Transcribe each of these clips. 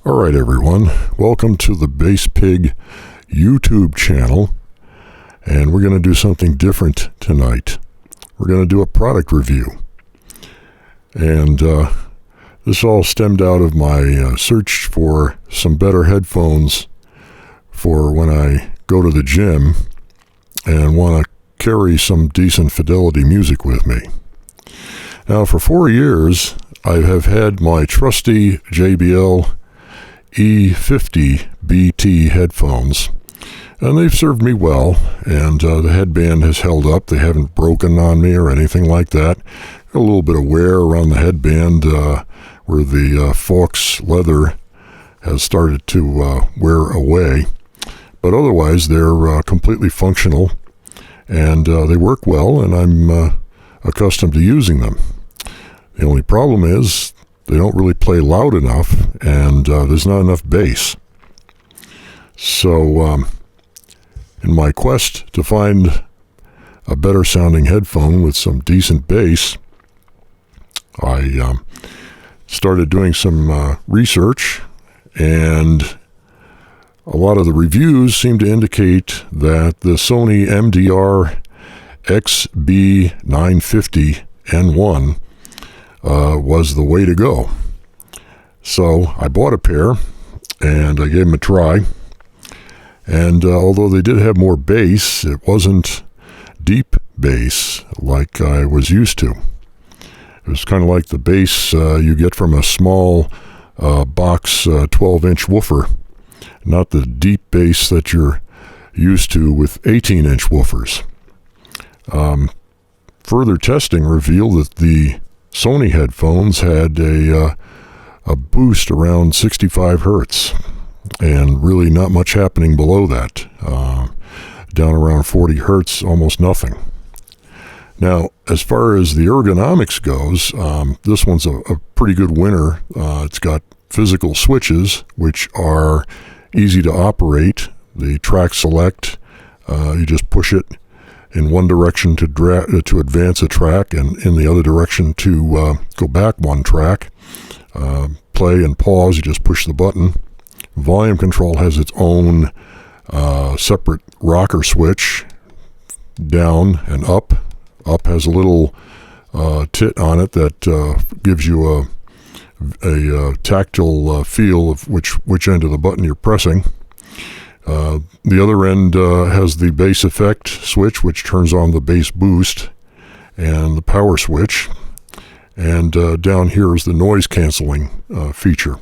All right, everyone. Welcome to the Basspig YouTube channel. And we're going to do something different tonight. We're going to do a product review. And this all stemmed out of my search for some better headphones for when I go to the gym and want to carry some decent fidelity music with me. Now, for 4 years, I have had my trusty JBL E50 BT headphones, and they've served me well, and the headband has held up. They haven't broken on me or anything like that. Got a little bit of wear around the headband where the Fox leather has started to wear away, but otherwise they're completely functional, and they work well, and I'm accustomed to using them. The only problem is they don't really play loud enough, and there's not enough bass. So in my quest to find a better sounding headphone with some decent bass, I started doing some research, and a lot of the reviews seem to indicate that the Sony MDR XB950 N1 was the way to go. So I bought a pair and I gave them a try, and although they did have more bass, it wasn't deep bass like I was used to. It was kind of like the bass you get from a small box 12-inch woofer, not the deep bass that you're used to with 18-inch woofers. Further testing revealed that the Sony headphones had a boost around 65 hertz, and really not much happening below that. Down around 40 hertz, almost nothing. Now, as far as the ergonomics goes, this one's a pretty good winner. It's got physical switches, which are easy to operate. The track select, you just push it in one direction to advance a track, and in the other direction to go back one track. Play and pause, you just push the button. Volume control has its own separate rocker switch, down and up. Up has a little tit on it that gives you a tactile feel of which end of the button you're pressing. The other end has the bass effect switch, which turns on the bass boost, and the power switch. And down here is the noise canceling feature.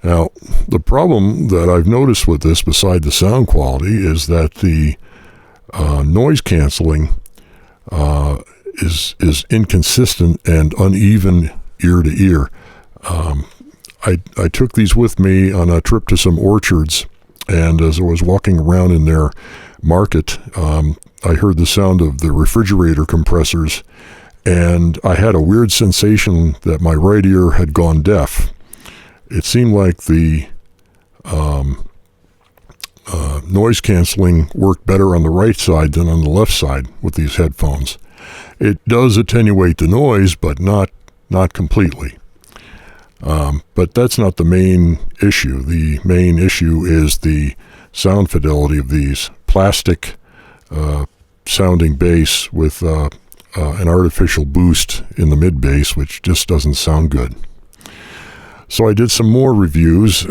Now, the problem that I've noticed with this, beside the sound quality, is that the noise canceling is inconsistent and uneven ear to ear. I took these with me on a trip to some orchards, and as I was walking around in their market, I heard the sound of the refrigerator compressors, and I had a weird sensation that my right ear had gone deaf. It seemed like the noise canceling worked better on the right side than on the left side with these headphones. It does attenuate the noise, but not completely. But that's not the main issue. The main issue is the sound fidelity of these. Plastic sounding bass with an artificial boost in the mid bass, which just doesn't sound good. So I did some more reviews,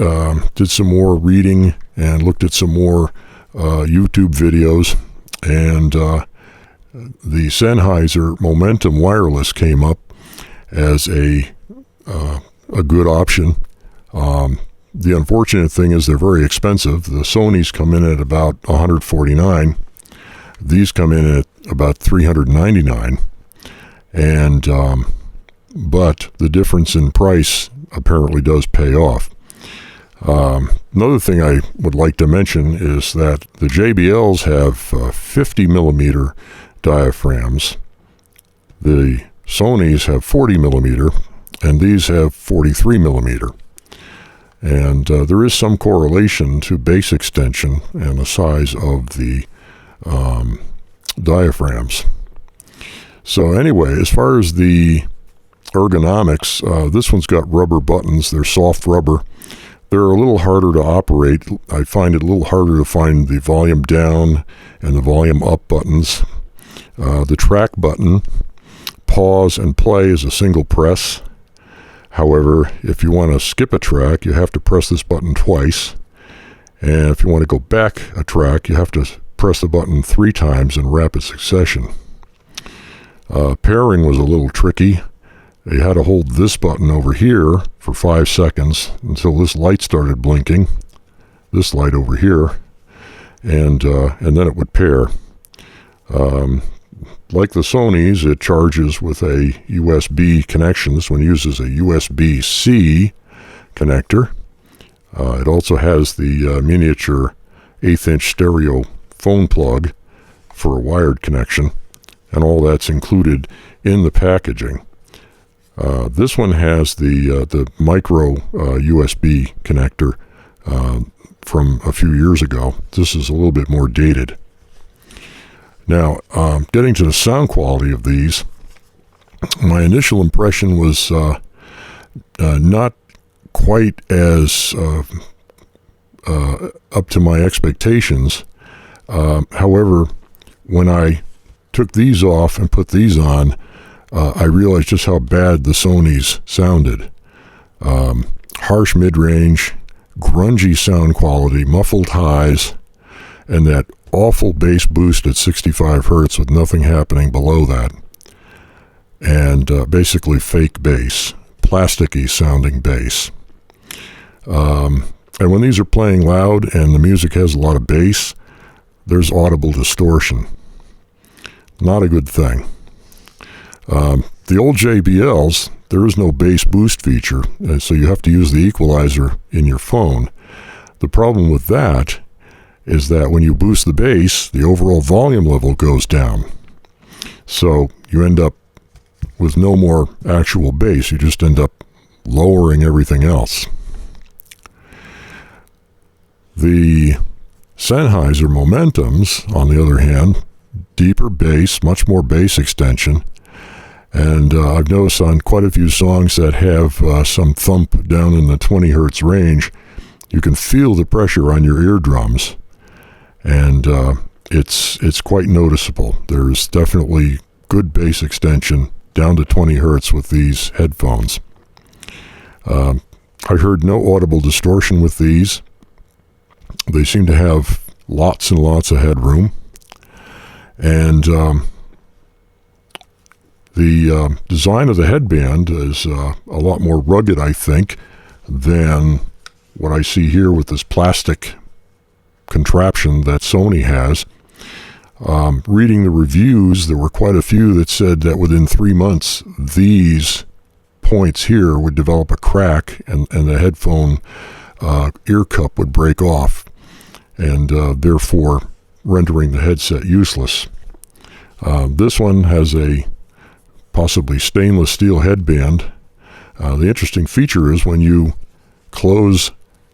did some more reading, and looked at some more YouTube videos, and the Sennheiser Momentum wireless came up as a good option. The unfortunate thing is they're very expensive. The Sonys come in at about $149. These come in at about $399, and but the difference in price apparently does pay off. Another thing I would like to mention is that the JBLs have 50 millimeter diaphragms. The Sonys have 40 millimeter, and these have 43 millimeter. And there is some correlation to bass extension and the size of the diaphragms. So anyway, as far as the ergonomics, this one's got rubber buttons. They're soft rubber. They're a little harder to operate. I find it a little harder to find the volume down and the volume up buttons. The track button, pause and play, is a single press. However, if you want to skip a track, you have to press this button twice. And if you want to go back a track, you have to press the button 3 times in rapid succession. Pairing was a little tricky. You had to hold this button over here for 5 seconds until this light started blinking, this light over here, and then it would pair. Like the Sony's, it charges with a USB connection. This one uses a USB-C connector. It also has the miniature 1/8" stereo phone plug for a wired connection, and all that's included in the packaging. This one has the micro USB connector from a few years ago. This is a little bit more dated. Now, getting to the sound quality of these, my initial impression was not quite as up to my expectations. However, when I took these off and put these on, I realized just how bad the Sony's sounded. Harsh mid-range, grungy sound quality, muffled highs, and that awful bass boost at 65 hertz with nothing happening below that. And basically fake bass, plasticky sounding bass. And when these are playing loud and the music has a lot of bass, there's audible distortion. Not a good thing. The old JBLs, there is no bass boost feature, so you have to use the equalizer in your phone. The problem with that is that when you boost the bass, the overall volume level goes down. So you end up with no more actual bass. You just end up lowering everything else. The Sennheiser Momentums, on the other hand, deeper bass, much more bass extension. And I've noticed on quite a few songs that have some thump down in the 20 hertz range, you can feel the pressure on your eardrums. And it's quite noticeable. There's definitely good bass extension down to 20 hertz with these headphones. I heard no audible distortion with these. They seem to have lots and lots of headroom. And the design of the headband is a lot more rugged, I think, than what I see here with this plastic contraption that Sony has. Reading the reviews, there were quite a few that said that within 3 months, these points here would develop a crack and the headphone ear cup would break off, and therefore rendering the headset useless. This one has a possibly stainless steel headband. The interesting feature is when you close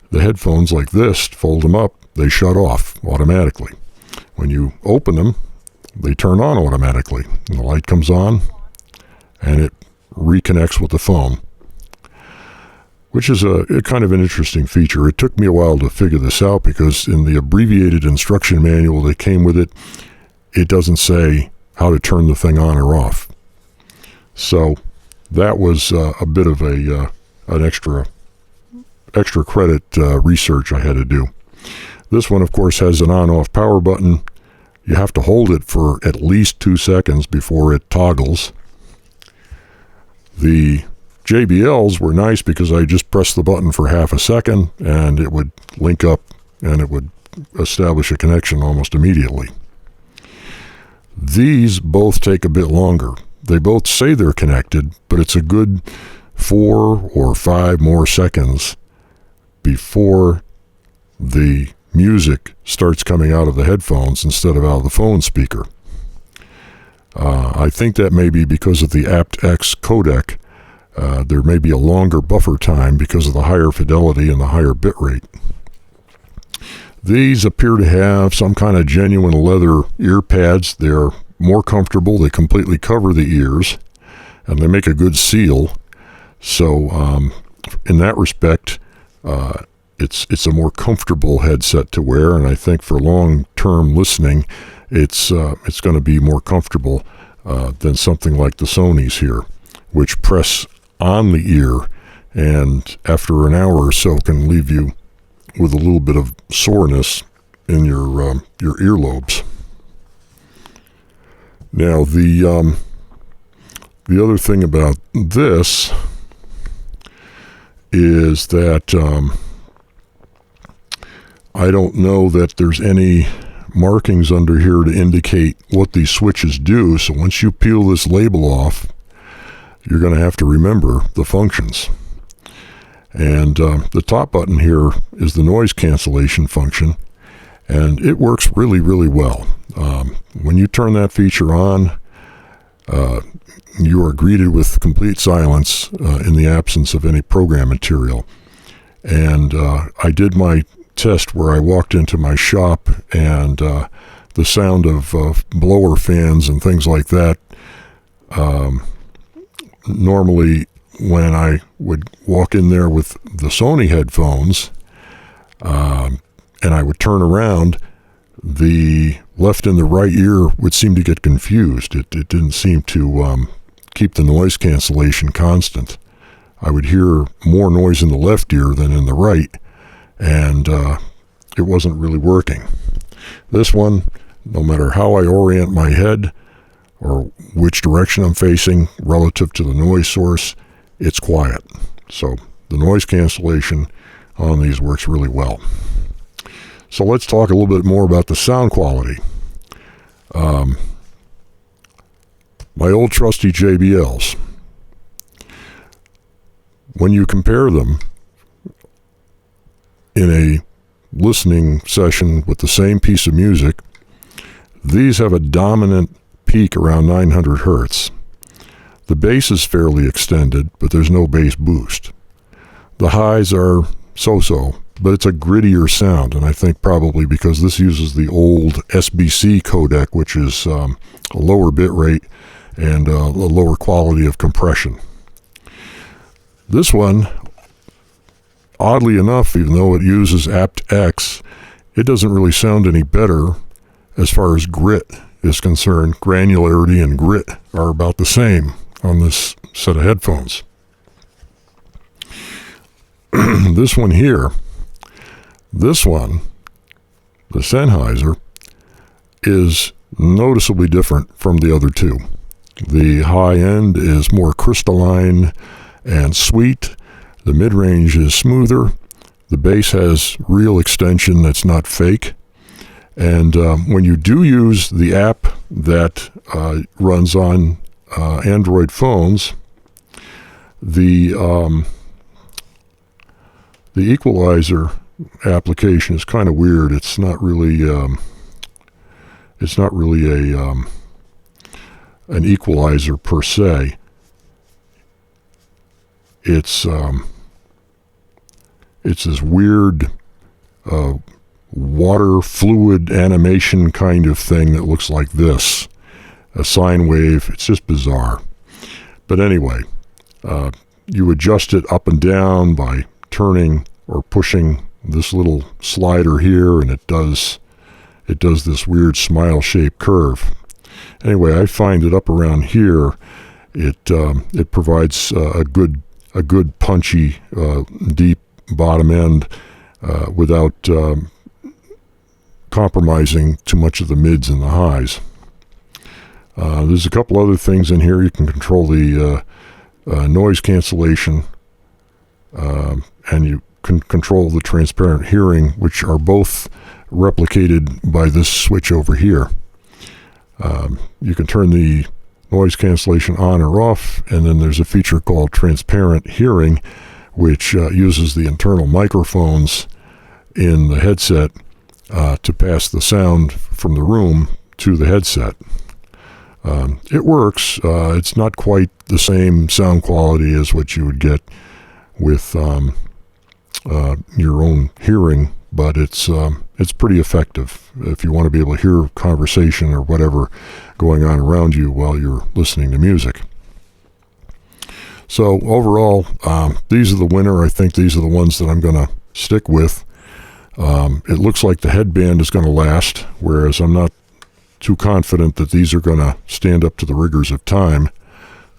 the headphones like this, fold them up, they shut off automatically. When you open them, they turn on automatically. And the light comes on, and it reconnects with the phone, which is a kind of an interesting feature. It took me a while to figure this out because in the abbreviated instruction manual that came with it, it doesn't say how to turn the thing on or off. So that was a bit of an extra credit research I had to do. This one, of course, has an on-off power button. You have to hold it for at least 2 seconds before it toggles. The JBLs were nice because I just pressed the button for half a second and it would link up and it would establish a connection almost immediately. These both take a bit longer. They both say they're connected, but it's a good 4 or 5 more seconds before the music starts coming out of the headphones instead of out of the phone speaker. I think that may be because of the aptX codec. There may be a longer buffer time because of the higher fidelity and the higher bitrate. These appear to have some kind of genuine leather ear pads. They're more comfortable. They completely cover the ears, and they make a good seal. So in that respect, it's a more comfortable headset to wear, and I think for long-term listening, it's going to be more comfortable than something like the Sonys here, which press on the ear, and after an hour or so can leave you with a little bit of soreness in your earlobes. Now, the other thing about this is that I don't know that there's any markings under here to indicate what these switches do, so once you peel this label off, you're going to have to remember the functions. And the top button here is the noise cancellation function, and it works really, really well. When you turn that feature on, you are greeted with complete silence in the absence of any program material. And I did my test where I walked into my shop, and the sound of blower fans and things like that, normally when I would walk in there with the Sony headphones and I would turn around, the left and the right ear would seem to get confused. It didn't seem to keep the noise cancellation constant. I would hear more noise in the left ear than in the right, and it wasn't really working. This one, no matter how I orient my head or which direction I'm facing relative to the noise source, it's quiet. So the noise cancellation on these works really well. So let's talk a little bit more about the sound quality. My old trusty JBLs, when you compare them in a listening session with the same piece of music, these have a dominant peak around 900 hertz. The bass is fairly extended, but there's no bass boost. The highs are so-so, but it's a grittier sound, and I think probably because this uses the old SBC codec, which is a lower bit rate and a lower quality of compression. This one, oddly enough, even though it uses aptX, it doesn't really sound any better as far as grit is concerned. Granularity and grit are about the same on this set of headphones. This one here, the Sennheiser, is noticeably different from the other two. The high end is more crystalline and sweet. The mid-range is smoother. The bass has real extension that's not fake. And when you do use the app that runs on Android phones, the equalizer application is kind of weird. It's not really an equalizer per se. It's this weird water fluid animation kind of thing that looks like this, a sine wave. It's just bizarre. But anyway, you adjust it up and down by turning or pushing this little slider here, and it does this weird smile-shaped curve. Anyway, I find it up around here, it provides a good punchy, deep bottom end without compromising too much of the mids and the highs. There's a couple other things in here. You can control the noise cancellation, and you can control the transparent hearing, which are both replicated by this switch over here. You can turn the noise cancellation on or off, and then there's a feature called transparent hearing, which uses the internal microphones in the headset to pass the sound from the room to the headset. It works. It's not quite the same sound quality as what you would get with your own hearing, but it's pretty effective if you want to be able to hear conversation or whatever going on around you while you're listening to music. So overall, these are the winner. I think these are the ones that I'm going to stick with. It looks like the headband is going to last, whereas I'm not too confident that these are going to stand up to the rigors of time,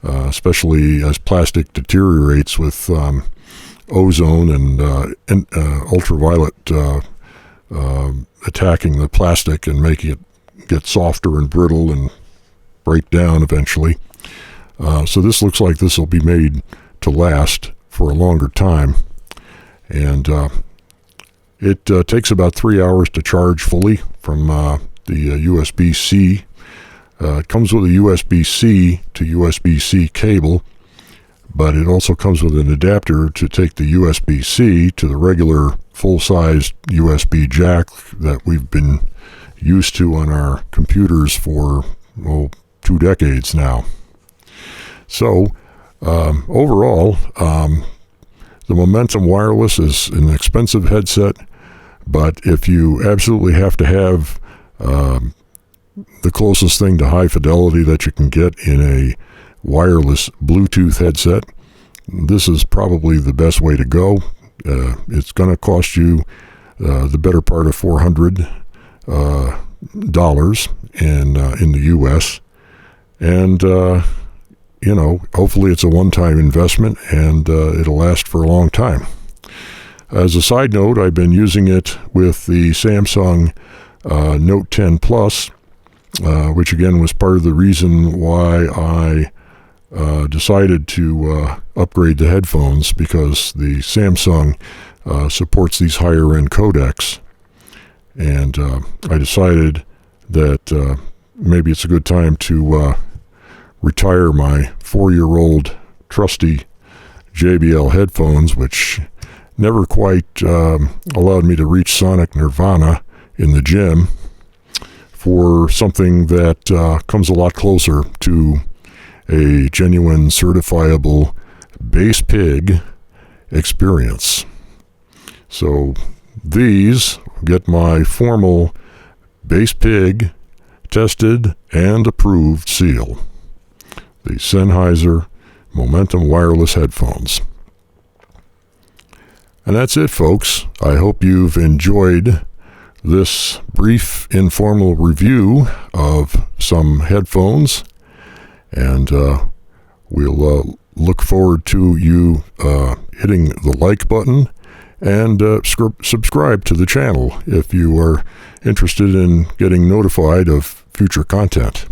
especially as plastic deteriorates with ozone and ultraviolet attacking the plastic and making it get softer and brittle and break down eventually. So this looks like this will be made to last for a longer time. And it takes about 3 hours to charge fully from the USB-C. It comes with a USB-C to USB-C cable, but it also comes with an adapter to take the USB-C to the regular full-sized USB jack that we've been used to on our computers for 2 decades now. So overall, the Momentum Wireless is an expensive headset, but if you absolutely have to have the closest thing to high fidelity that you can get in a wireless Bluetooth headset, this is probably the best way to go. It's going to cost you the better part of $400 in the U.S. And hopefully it's a one-time investment and it'll last for a long time. As a side note, I've been using it with the Samsung Note 10 Plus, which again was part of the reason why I decided to upgrade the headphones, because the Samsung supports these higher-end codecs. And I decided that maybe it's a good time to retire my 4-year-old trusty JBL headphones, which never quite allowed me to reach sonic nirvana in the gym, for something that comes a lot closer to a genuine certifiable Basspig experience. So these get my formal Basspig tested and approved seal. The Sennheiser Momentum wireless headphones. And that's it, folks. I hope you've enjoyed this brief informal review of some headphones, and we'll look forward to you hitting the like button and subscribe to the channel if you are interested in getting notified of future content.